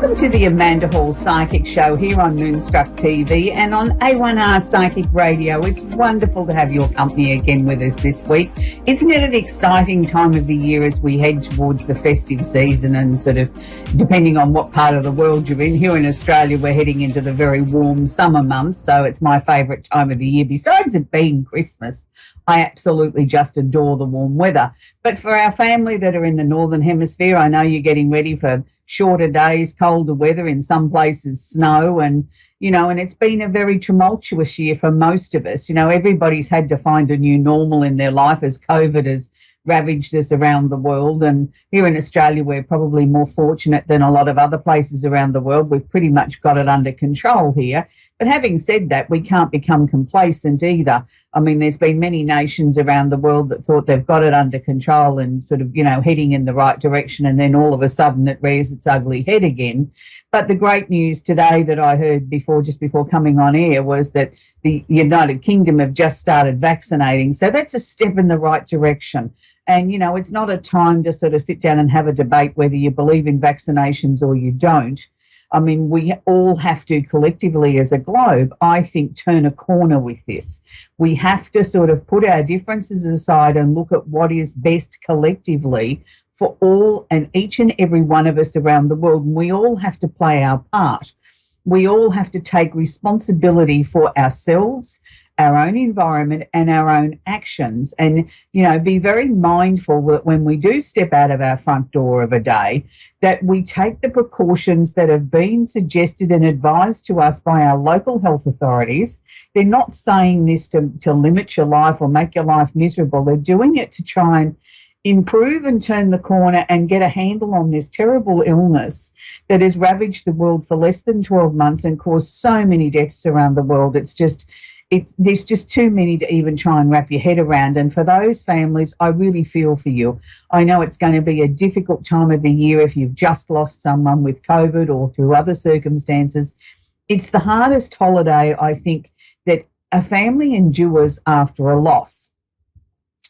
Welcome to the Amanda Hall Psychic Show here on Moonstruck TV and on A1R Psychic Radio. It's wonderful to have your company again with us this week. Isn't it an exciting time of the year as we head towards the festive season and sort of depending on what part of the world you're in. Here in Australia, we're heading into the very warm summer months, so it's my favourite time of the year. Besides it being Christmas, I absolutely just adore the warm weather. But for our family that are in the Northern Hemisphere, I know you're getting ready for shorter days, colder weather, in some places snow, and it's been a very tumultuous year for most of us. Everybody's had to find a new normal in their life as COVID has ravaged us around the world. And here in Australia, we're probably more fortunate than a lot of other places around the world. We've pretty much got it under control here. But having said that, we can't become complacent either. I mean, there's been many nations around the world that thought they've got it under control and sort of, heading in the right direction, and then all of a sudden it rears its ugly head again. But the great news today that I heard just before coming on air was that the United Kingdom have just started vaccinating. So that's a step in the right direction. And, it's not a time to sort of sit down and have a debate whether you believe in vaccinations or you don't. I mean, we all have to collectively as a globe, I think, turn a corner with this. We have to sort of put our differences aside and look at what is best collectively for all and each and every one of us around the world. And we all have to play our part. We all have to take responsibility for ourselves, our own environment and our own actions, and, be very mindful that when we do step out of our front door of a day, that we take the precautions that have been suggested and advised to us by our local health authorities. They're not saying this to limit your life or make your life miserable. They're doing it to try and improve and turn the corner and get a handle on this terrible illness that has ravaged the world for less than 12 months and caused so many deaths around the world. There's just too many to even try and wrap your head around. And for those families, I really feel for you. I know it's going to be a difficult time of the year if you've just lost someone with COVID or through other circumstances. It's the hardest holiday, I think, that a family endures after a loss.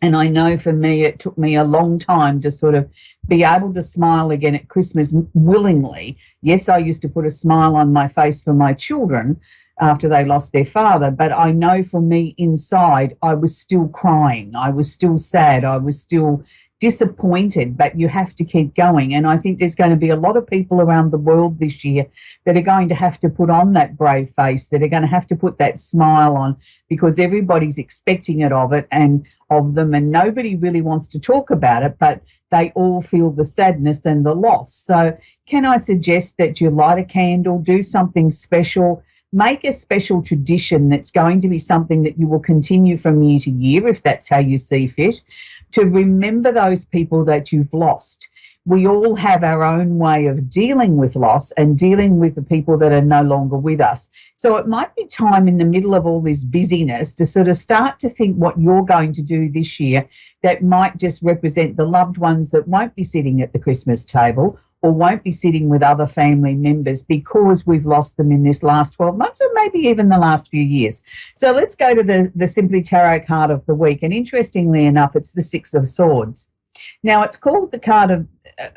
And I know for me, it took me a long time to sort of be able to smile again at Christmas willingly. Yes, I used to put a smile on my face for my children after they lost their father, but I know for me inside, I was still crying. I was still sad. I was still disappointed, but you have to keep going. And I think there's going to be a lot of people around the world this year that are going to have to put on that brave face, that are going to have to put that smile on, because everybody's expecting it of them, and nobody really wants to talk about it, but they all feel the sadness and the loss. So can I suggest that you light a candle, do something special, make a special tradition that's going to be something that you will continue from year to year, if that's how you see fit, to remember those people that you've lost. We all have our own way of dealing with loss and dealing with the people that are no longer with us. So it might be time in the middle of all this busyness to sort of start to think what you're going to do this year that might just represent the loved ones that won't be sitting at the Christmas table or won't be sitting with other family members because we've lost them in this last 12 months or maybe even the last few years. So let's go to the Simply Tarot card of the week. And interestingly enough, it's the Six of Swords. Now, it's called the card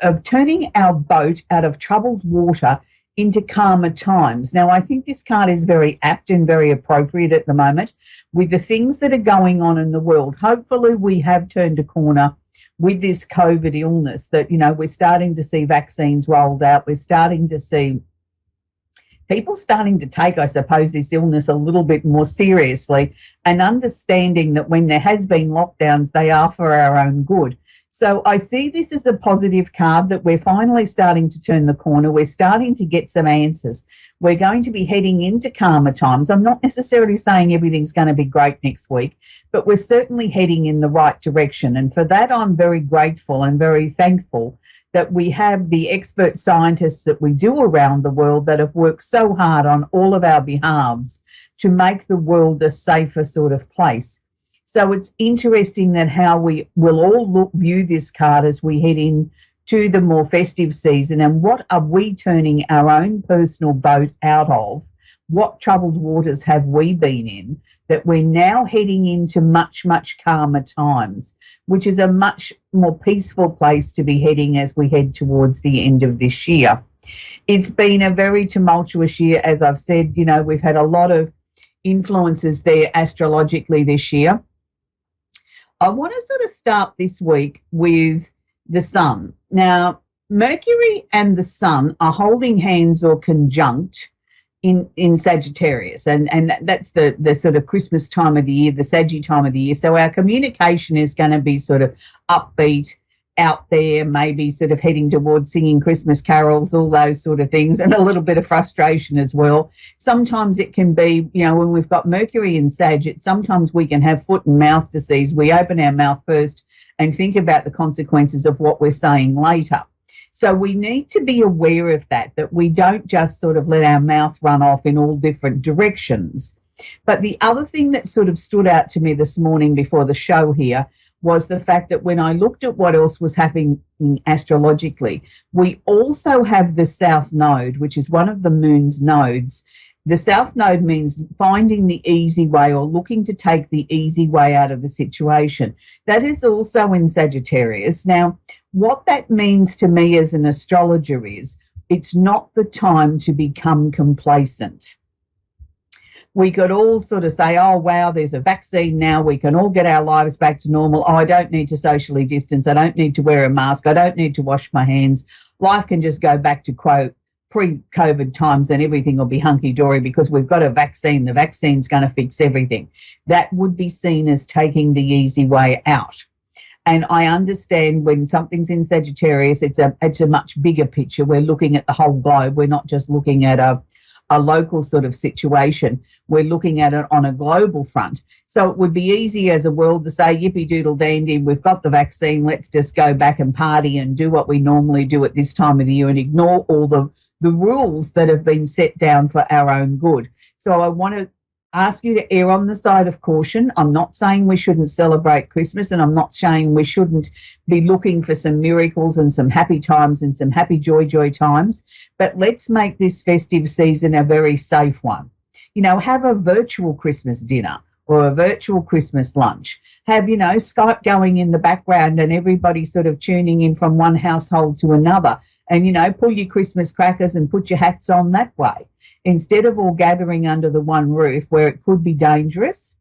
of turning our boat out of troubled water into calmer times. Now, I think this card is very apt and very appropriate at the moment with the things that are going on in the world. Hopefully, we have turned a corner with this COVID illness that, we're starting to see vaccines rolled out. We're starting to see people starting to take, I suppose, this illness a little bit more seriously and understanding that when there has been lockdowns, they are for our own good. So I see this as a positive card that we're finally starting to turn the corner. We're starting to get some answers. We're going to be heading into calmer times. I'm not necessarily saying everything's going to be great next week, but we're certainly heading in the right direction. And for that, I'm very grateful and very thankful that we have the expert scientists that we do around the world that have worked so hard on all of our behalves to make the world a safer sort of place. So it's interesting that how we will all view this card as we head into the more festive season, and what are we turning our own personal boat out of? What troubled waters have we been in that we're now heading into much, much calmer times, which is a much more peaceful place to be heading as we head towards the end of this year. It's been a very tumultuous year, as I've said. We've had a lot of influences there astrologically this year. I want to sort of start this week with the sun. Now, Mercury and the sun are holding hands or conjunct in Sagittarius, and that's the sort of Christmas time of the year, the Saggy time of the year. So our communication is going to be sort of upbeat, out there, maybe sort of heading towards singing Christmas carols, all those sort of things, and a little bit of frustration as well. Sometimes it can be, when we've got Mercury in Sag, sometimes we can have foot and mouth disease. We open our mouth first and think about the consequences of what we're saying later. So we need to be aware of that we don't just sort of let our mouth run off in all different directions. But the other thing that sort of stood out to me this morning before the show here was the fact that when I looked at what else was happening astrologically, we also have the South Node, which is one of the moon's nodes. The South Node means finding the easy way or looking to take the easy way out of the situation. That is also in Sagittarius. Now, what that means to me as an astrologer is it's not the time to become complacent. We could all sort of say, oh, wow, there's a vaccine now. We can all get our lives back to normal. Oh, I don't need to socially distance. I don't need to wear a mask. I don't need to wash my hands. Life can just go back to, quote, pre-COVID times and everything will be hunky-dory because we've got a vaccine. The vaccine's going to fix everything. That would be seen as taking the easy way out. And I understand when something's in Sagittarius, it's a much bigger picture. We're looking at the whole globe. We're not just looking at a local sort of situation. We're looking at it on a global front. So it would be easy as a world to say, yippee doodle dandy, we've got the vaccine, let's just go back and party and do what we normally do at this time of the year and ignore all the rules that have been set down for our own good. So I want to ask you to err on the side of caution. I'm not saying we shouldn't celebrate Christmas, and I'm not saying we shouldn't be looking for some miracles and some happy times and some happy joy times, but let's make this festive season a very safe one. Have a virtual Christmas dinner or a virtual Christmas lunch. Have, Skype going in the background and everybody sort of tuning in from one household to another. And, pull your Christmas crackers and put your hats on that way. Instead of all gathering under the one roof where it could be dangerous,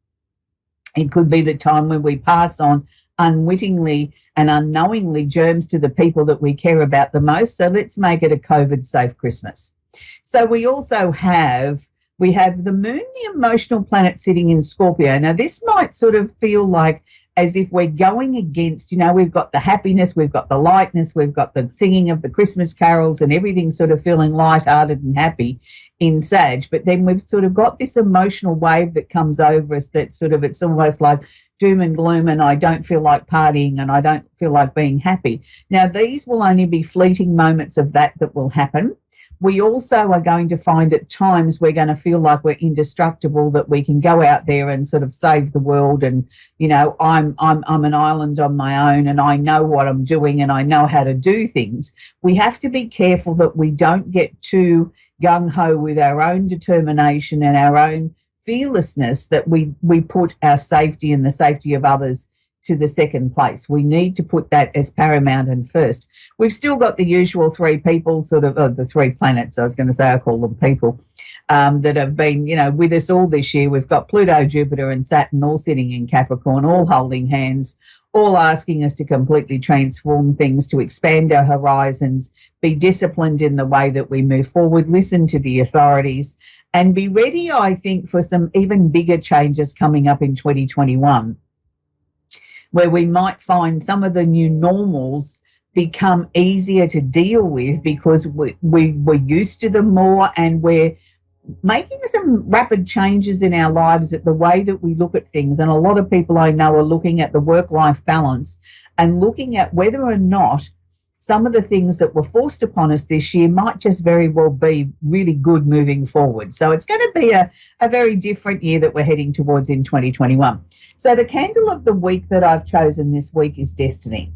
it could be the time when we pass on unwittingly and unknowingly germs to the people that we care about the most. So let's make it a COVID-safe Christmas. So we also have the moon, the emotional planet, sitting in Scorpio. Now, this might sort of feel like as if we're going against, we've got the happiness, we've got the lightness, we've got the singing of the Christmas carols and everything sort of feeling lighthearted and happy in Sag. But then we've sort of got this emotional wave that comes over us that sort of, it's almost like doom and gloom and I don't feel like partying and I don't feel like being happy. Now, these will only be fleeting moments of that will happen. We also are going to find at times we're going to feel like we're indestructible, that we can go out there and sort of save the world. And, I'm an island on my own and I know what I'm doing and I know how to do things. We have to be careful that we don't get too gung-ho with our own determination and our own fearlessness, that we put our safety and the safety of others to the second place. We need to put that as paramount and first. We've still got the usual three people, the three planets, I was going to say, I call them people, that have been, with us all this year. We've got Pluto, Jupiter and Saturn all sitting in Capricorn, all holding hands, all asking us to completely transform things, to expand our horizons, be disciplined in the way that we move forward, listen to the authorities, and be ready, I think, for some even bigger changes coming up in 2021. Where we might find some of the new normals become easier to deal with because we're used to them more, and we're making some rapid changes in our lives at the way that we look at things. And a lot of people I know are looking at the work-life balance and looking at whether or not some of the things that were forced upon us this year might just very well be really good moving forward. So it's going to be a very different year that we're heading towards in 2021. So the candle of the week that I've chosen this week is Destiny.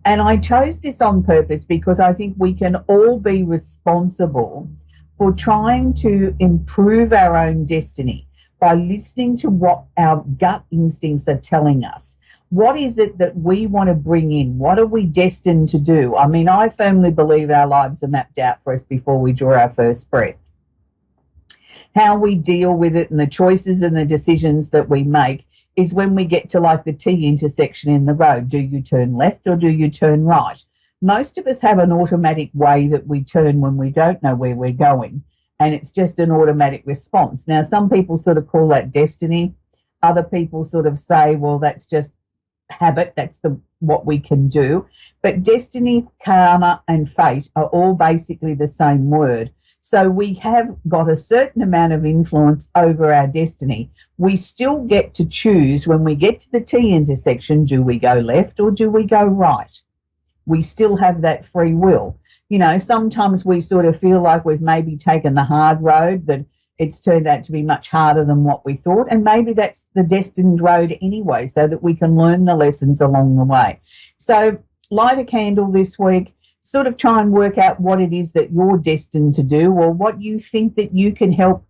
And I chose this on purpose because I think we can all be responsible for trying to improve our own destiny. by listening to what our gut instincts are telling us. What is it that we want to bring in? What are we destined to do? I mean, I firmly believe our lives are mapped out for us before we draw our first breath. How we deal with it and the choices and the decisions that we make is when we get to like the T intersection in the road. Do you turn left or do you turn right? Most of us have an automatic way that we turn when we don't know where we're going, and it's just an automatic response. Now, some people sort of call that destiny. Other people sort of say, well, that's just habit, that's what we can do. But destiny, karma and fate are all basically the same word. So we have got a certain amount of influence over our destiny. We still get to choose when we get to the T intersection, do we go left or do we go right? We still have that free will. You know, sometimes we sort of feel like we've maybe taken the hard road, but it's turned out to be much harder than what we thought. And maybe that's the destined road anyway, so that we can learn the lessons along the way. So light a candle this week, sort of try and work out what it is that you're destined to do, or what you think that you can help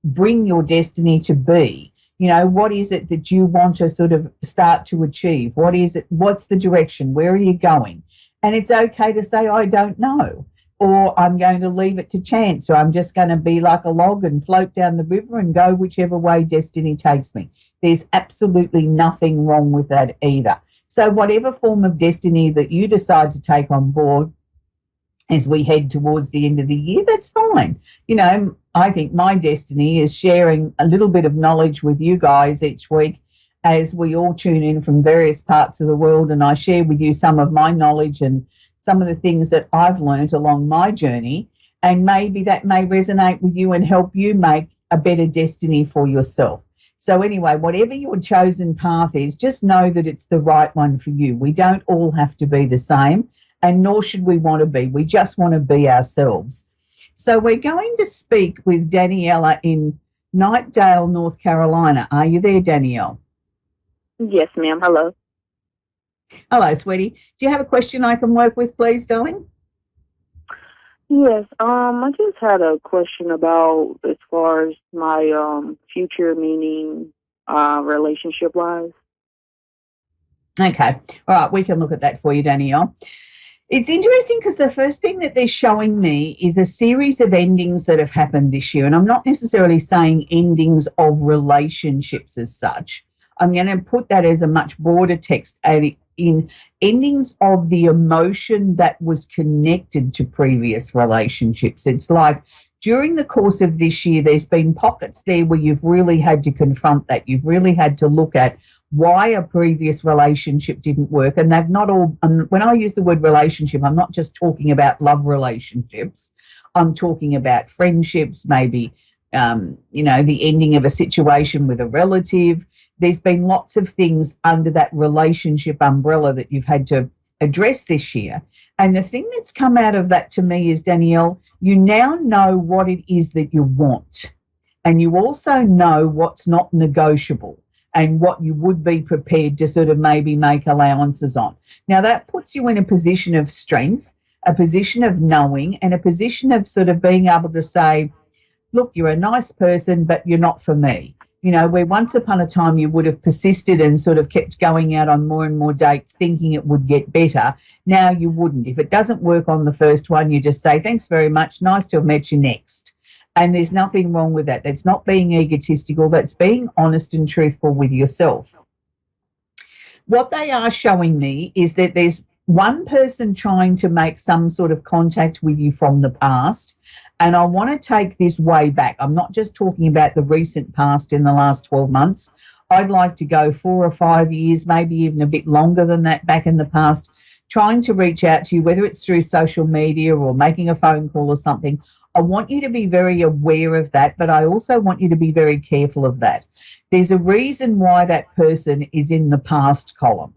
bring your destiny to be. You know, what is it that you want to sort of start to achieve? What is it? What's the direction? Where are you going? And it's okay to say, I don't know, or I'm going to leave it to chance, or I'm just going to be like a log and float down the river and go whichever way destiny takes me. There's absolutely nothing wrong with that either. So whatever form of destiny that you decide to take on board as we head towards the end of the year, that's fine. You know, I think my destiny is sharing a little bit of knowledge with you guys each week as we all tune in from various parts of the world, and I share with you some of my knowledge and some of the things that I've learned along my journey, and maybe that may resonate with you and help you make a better destiny for yourself. So anyway, whatever your chosen path is, just know that it's the right one for you. We don't all have to be the same, and nor should we want to be. We just want to be ourselves. So we're going to speak with Daniela in Knightdale, North Carolina. Are you there, Danielle? Yes, ma'am. Hello. Hello, sweetie. Do you have a question I can work with, please, darling? Yes. I just had a question about as far as my future, meaning relationship wise. Okay. All right. We can look at that for you, Danielle. It's interesting because the first thing that they're showing me is a series of endings that have happened this year. And I'm not necessarily saying endings of relationships as such. I'm going to put that as a much broader text in endings of the emotion that was connected to previous relationships. It's like during the course of this year, there's been pockets there where you've really had to confront that. You've really had to look at why a previous relationship didn't work. And they've not all, when I use the word relationship, I'm not just talking about love relationships. I'm talking about friendships, maybe, the ending of a situation with a relative. There's been lots of things under that relationship umbrella that you've had to address this year. And the thing that's come out of that to me is, Danielle, you now know what it is that you want. And you also know what's not negotiable and what you would be prepared to sort of maybe make allowances on. Now, that puts you in a position of strength, a position of knowing, and a position of sort of being able to say, look, you're a nice person, but you're not for me. You know, where once upon a time you would have persisted and sort of kept going out on more and more dates thinking it would get better, now you wouldn't. If it doesn't work on the first one, you just say, thanks very much, nice to have met you, next. And there's nothing wrong with that. That's not being egotistical. That's being honest and truthful with yourself. What they are showing me is that there's one person trying to make some sort of contact with you from the past. And I want to take this way back. I'm not just talking about the recent past in the last 12 months. I'd like to go 4 or 5 years, maybe even a bit longer than that back in the past, trying to reach out to you, whether it's through social media or making a phone call or something. I want you to be very aware of that, but I also want you to be very careful of that. There's a reason why that person is in the past column.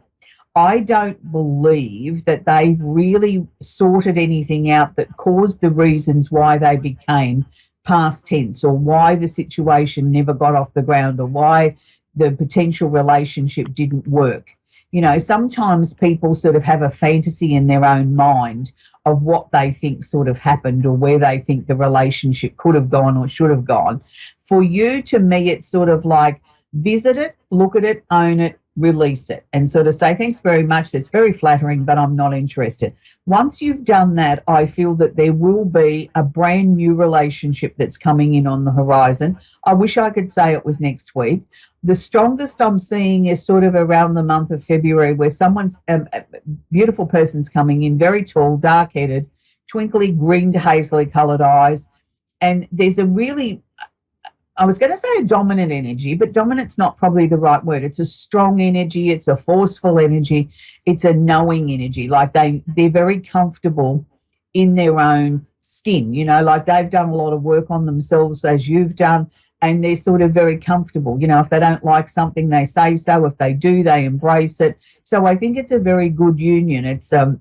I don't believe that they've really sorted anything out that caused the reasons why they became past tense, or why the situation never got off the ground, or why the potential relationship didn't work. You know, sometimes people sort of have a fantasy in their own mind of what they think sort of happened or where they think the relationship could have gone or should have gone. For you, to me, it's sort of like visit it, look at it, own it, release it, and sort of say, thanks very much. That's very flattering, but I'm not interested. Once you've done that, I feel that there will be a brand new relationship that's coming in on the horizon. I wish I could say it was next week. The strongest I'm seeing is sort of around the month of February, where someone's, a beautiful person's coming in, very tall, dark-headed, twinkly green to hazily coloured eyes. And there's a really, I was going to say a dominant energy, but dominant's not probably the right word. It's a strong energy. It's a forceful energy. It's a knowing energy. Like they're very comfortable in their own skin, you know, like they've done a lot of work on themselves as you've done, and they're sort of very comfortable. You know, if they don't like something, they say so. If they do, they embrace it. So I think it's a very good union. It's a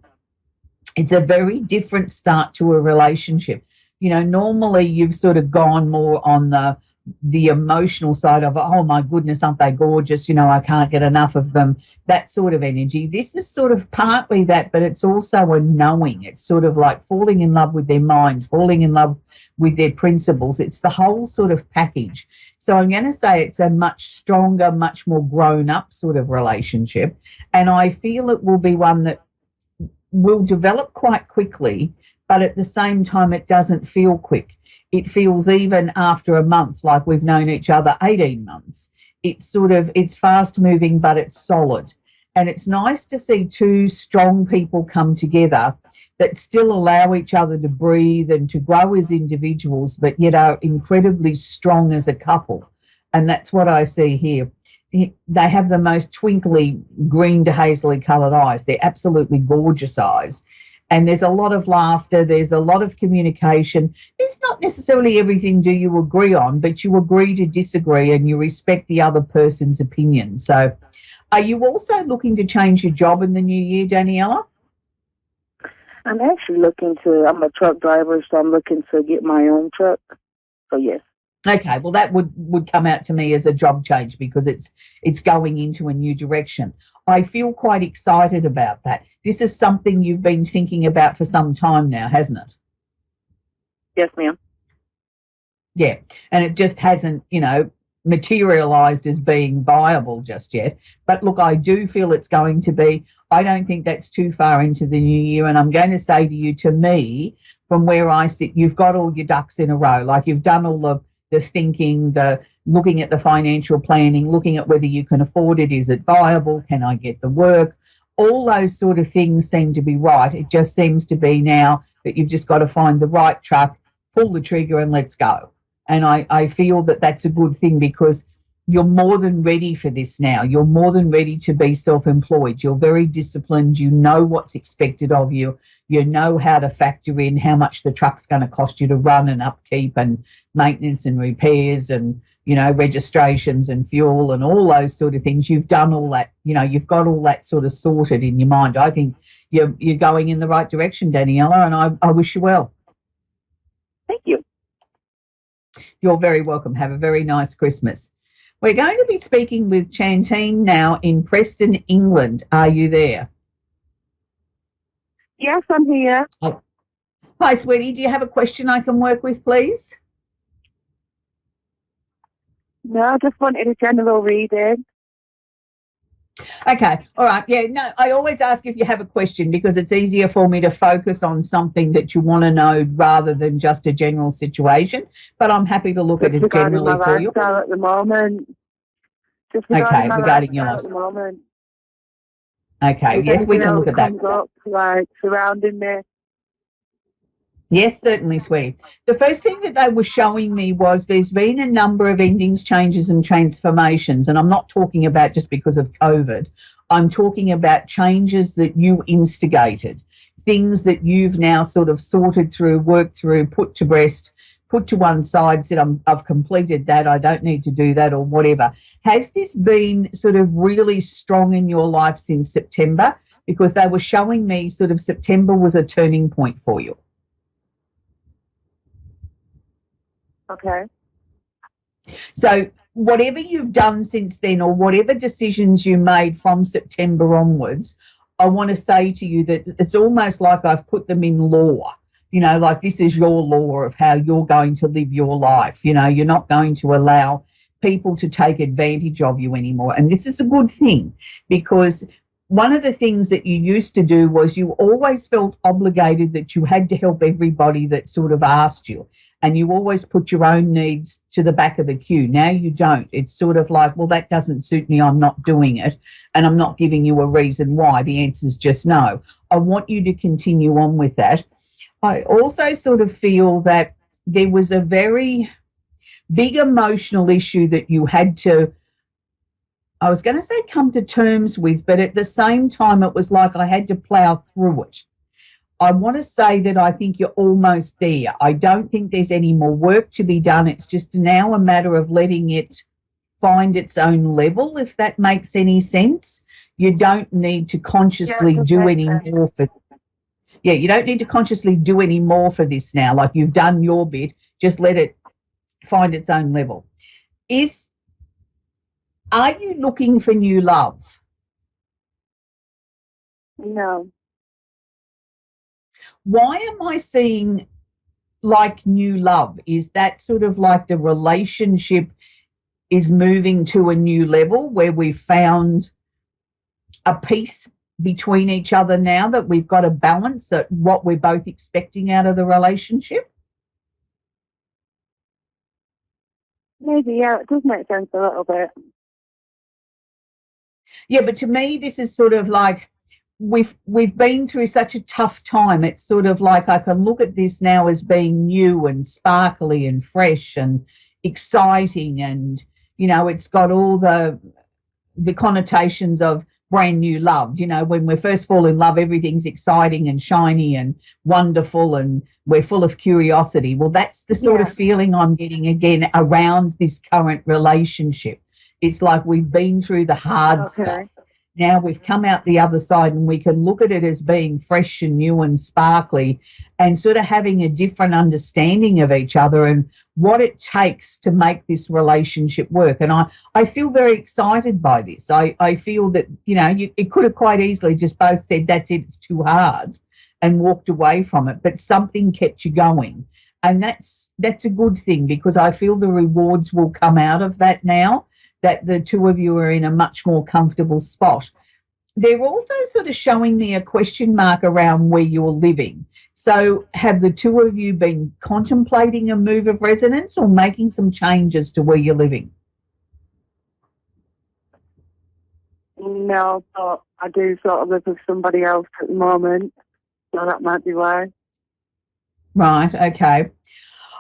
very different start to a relationship. You know, normally you've sort of gone more on the emotional side of, oh my goodness, aren't they gorgeous? You know, I can't get enough of them. That sort of energy. This is sort of partly that, but it's also a knowing. It's sort of like falling in love with their mind, falling in love with their principles. It's the whole sort of package. So I'm going to say it's a much stronger, much more grown up sort of relationship. And I feel it will be one that will develop quite quickly, but at the same time, it doesn't feel quick. It feels, even after a month, like we've known each other 18 months. It's fast moving, but it's solid. And it's nice to see two strong people come together that still allow each other to breathe and to grow as individuals, but yet are incredibly strong as a couple. And that's what I see here. They have the most twinkly green to hazily coloured eyes. They're absolutely gorgeous eyes. And there's a lot of laughter. There's a lot of communication. It's not necessarily everything do you agree on, but you agree to disagree and you respect the other person's opinion. So are you also looking to change your job in the new year, Daniela? I'm actually I'm a truck driver, so I'm looking to get my own truck. So, yes. Okay, well, that would come out to me as a job change because it's going into a new direction. I feel quite excited about that. This is something you've been thinking about for some time now, hasn't it? Yes, ma'am. Yeah, and it just hasn't, you know, materialised as being viable just yet. But look, I do feel it's going to be. I don't think that's too far into the new year, and I'm going to say to you, to me, from where I sit, you've got all your ducks in a row. Like you've done all the thinking, the looking at the financial planning, looking at whether you can afford it, is it viable, can I get the work, all those sort of things seem to be right. It just seems to be now that you've just got to find the right truck, pull the trigger and let's go. And I feel that that's a good thing because you're more than ready for this now. You're more than ready to be self-employed. You're very disciplined. You know what's expected of you. You know how to factor in how much the truck's going to cost you to run and upkeep and maintenance and repairs and, you know, registrations and fuel and all those sort of things. You've done all that, you know, you've got all that sort of sorted in your mind. I think you're going in the right direction, Daniela, and I wish you well. Thank you. You're very welcome. Have a very nice Christmas. We're going to be speaking with Chantine now in Preston, England. Are you there? Yes, I'm here. Oh. Hi, sweetie. Do you have a question I can work with, please? No, I just wanted a general reading. Okay. All right. Yeah, no, I always ask if you have a question because it's easier for me to focus on something that you want to know rather than just a general situation. But I'm happy to look at it generally for you. At the moment. Just regarding your lifestyle at the moment. Okay. Yes, we can look at that. Up, like surrounding me. Yes, certainly, sweetie. The first thing that they were showing me was there's been a number of endings, changes and transformations, and I'm not talking about just because of COVID. I'm talking about changes that you instigated, things that you've now sort of sorted through, worked through, put to rest, put to one side, said, I've completed that, I don't need to do that or whatever. Has this been sort of really strong in your life since September? Because they were showing me sort of September was a turning point for you. Okay. So whatever you've done since then, or whatever decisions you made from September onwards, I want to say to you that it's almost like I've put them in law. You know, like this is your law of how you're going to live your life. You know, you're not going to allow people to take advantage of you anymore. And this is a good thing, because one of the things that you used to do was you always felt obligated that you had to help everybody that sort of asked you, and you always put your own needs to the back of the queue. Now you don't. It's sort of like, well, that doesn't suit me, I'm not doing it, and I'm not giving you a reason why. The answer is just no. I want you to continue on with that. I also sort of feel that there was a very big emotional issue that you had to, I was going to say come to terms with, but at the same time, it was like I had to plow through it. I want to say that I think you're almost there. I don't think there's any more work to be done. It's just now a matter of letting it find its own level, if that makes any sense. You don't need to consciously do any more for you don't need to consciously do any more for this now. Like, you've done your bit, just let it find its own level. Are you looking for new love? No. Why am I seeing like new love? Is that sort of like the relationship is moving to a new level where we've found a peace between each other now, that we've got a balance at what we're both expecting out of the relationship? Maybe, yeah, it does make sense a little bit. Yeah, but to me, this is sort of like we've been through such a tough time. It's sort of like I can look at this now as being new and sparkly and fresh and exciting, and, you know, it's got all the connotations of brand new love. You know, when we first fall in love, everything's exciting and shiny and wonderful, and we're full of curiosity. Well, that's the sort of feeling I'm getting again around this current relationship. It's like we've been through the hard stuff. Now we've come out the other side, and we can look at it as being fresh and new and sparkly, and sort of having a different understanding of each other and what it takes to make this relationship work. And I feel very excited by this. I feel that, you know, it could have quite easily just both said, that's it, it's too hard, and walked away from it. But something kept you going. And that's a good thing, because I feel the rewards will come out of that now, that the two of you are in a much more comfortable spot. They're also sort of showing me a question mark around where you're living. So have the two of you been contemplating a move of residence or making some changes to where you're living? No, but I do sort of live with somebody else at the moment, so that might be why. Right, okay.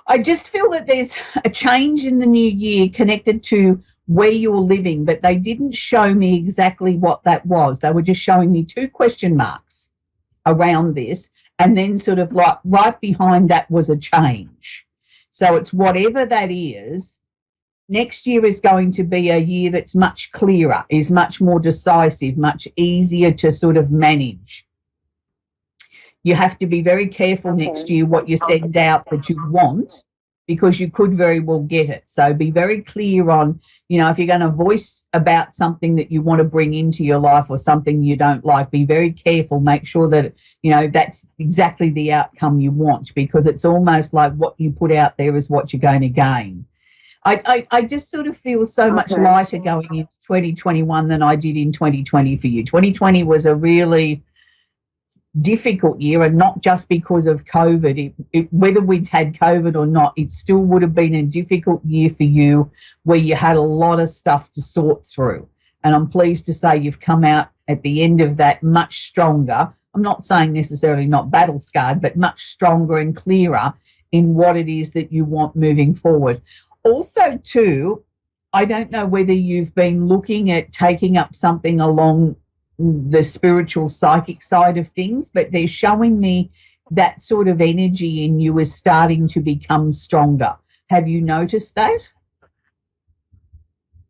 I just feel that there's a change in the new year connected to where you're living, but they didn't show me exactly what that was. They were just showing me two question marks around this, and then sort of like right behind that was a change. So it's whatever that is. Next year is going to be a year that's much clearer, is much more decisive, much easier to sort of manage. You have to be very careful next year what you send out that you want, because you could very well get it. So be very clear on, you know, if you're going to voice about something that you want to bring into your life or something you don't like, be very careful. Make sure that, you know, that's exactly the outcome you want, because it's almost like what you put out there is what you're going to gain. I just sort of feel so much lighter going into 2021 than I did in 2020 for you. 2020 was a really difficult year, and not just because of COVID. Whether we'd had COVID or not, it still would have been a difficult year for you, where you had a lot of stuff to sort through. And I'm pleased to say you've come out at the end of that much stronger. I'm not saying necessarily not battle scarred, but much stronger and clearer in what it is that you want moving forward. Also, too, I don't know whether you've been looking at taking up something along the spiritual psychic side of things, but they're showing me that sort of energy in you is starting to become stronger. Have you noticed that?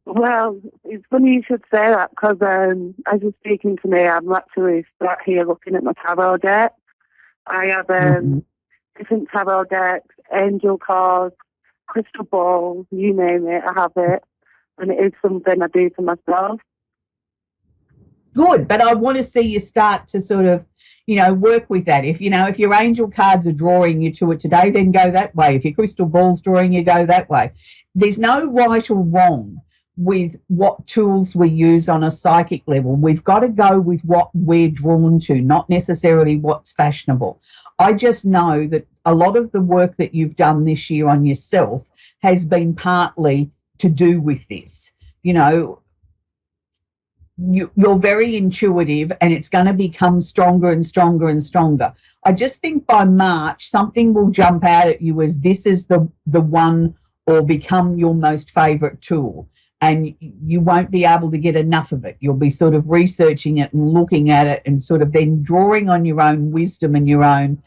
Well, it's funny you should say that, because as you're speaking to me, I'm actually sat here looking at my tarot deck. I have different tarot decks, angel cards, crystal ball, you name it, I have it. And it is something I do for myself. Good, but I want to see you start to sort of, work with that. If your angel cards are drawing you to it today, then go that way. If your crystal ball's drawing you, go that way. There's no right or wrong with what tools we use on a psychic level. We've got to go with what we're drawn to, not necessarily what's fashionable. I just know that a lot of the work that you've done this year on yourself has been partly to do with this. You're very intuitive, and it's going to become stronger and stronger and stronger. I just think by March, something will jump out at you as this is the one, or become your most favourite tool. And you won't be able to get enough of it. You'll be sort of researching it and looking at it and sort of then drawing on your own wisdom and your own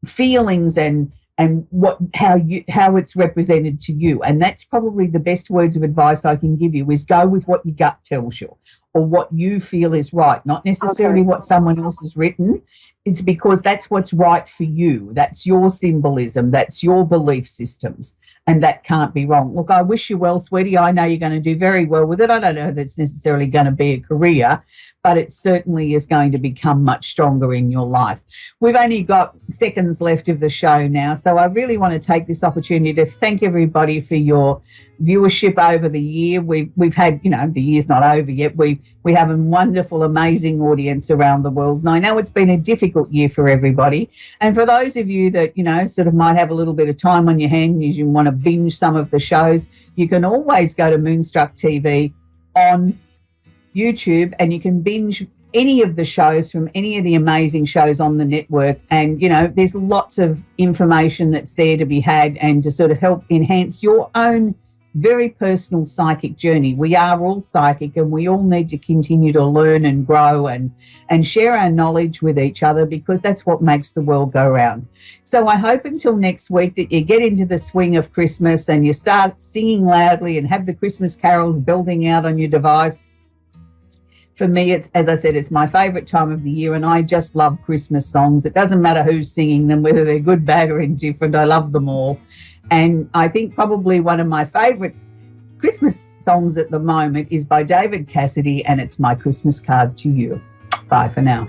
feelings and how it's represented to you. And that's probably the best words of advice I can give you, is go with what your gut tells you or what you feel is right, not necessarily what someone else has written. It's because that's what's right for you. That's your symbolism. That's your belief systems. And that can't be wrong. Look, I wish you well, sweetie. I know you're going to do very well with it. I don't know if it's necessarily going to be a career, but it certainly is going to become much stronger in your life. We've only got seconds left of the show now, so I really want to take this opportunity to thank everybody for your viewership over the year. We've had, the year's not over yet. We have a wonderful, amazing audience around the world. And I know it's been a difficult year for everybody. And for those of you that, sort of might have a little bit of time on your hand and you want to binge some of the shows, you can always go to Moonstruck TV on YouTube and you can binge any of the shows from any of the amazing shows on the network. And, there's lots of information that's there to be had and to sort of help enhance your own very personal psychic journey. We are all psychic and we all need to continue to learn and grow and share our knowledge with each other, because that's what makes the world go round. So I hope until next week that you get into the swing of Christmas and you start singing loudly and have the Christmas carols belting out on your device. For me, it's, as I said, it's my favourite time of the year, and I just love Christmas songs. It doesn't matter who's singing them, whether they're good, bad or indifferent. I love them all. And I think probably one of my favourite Christmas songs at the moment is by David Cassidy, and it's My Christmas Card to You. Bye for now.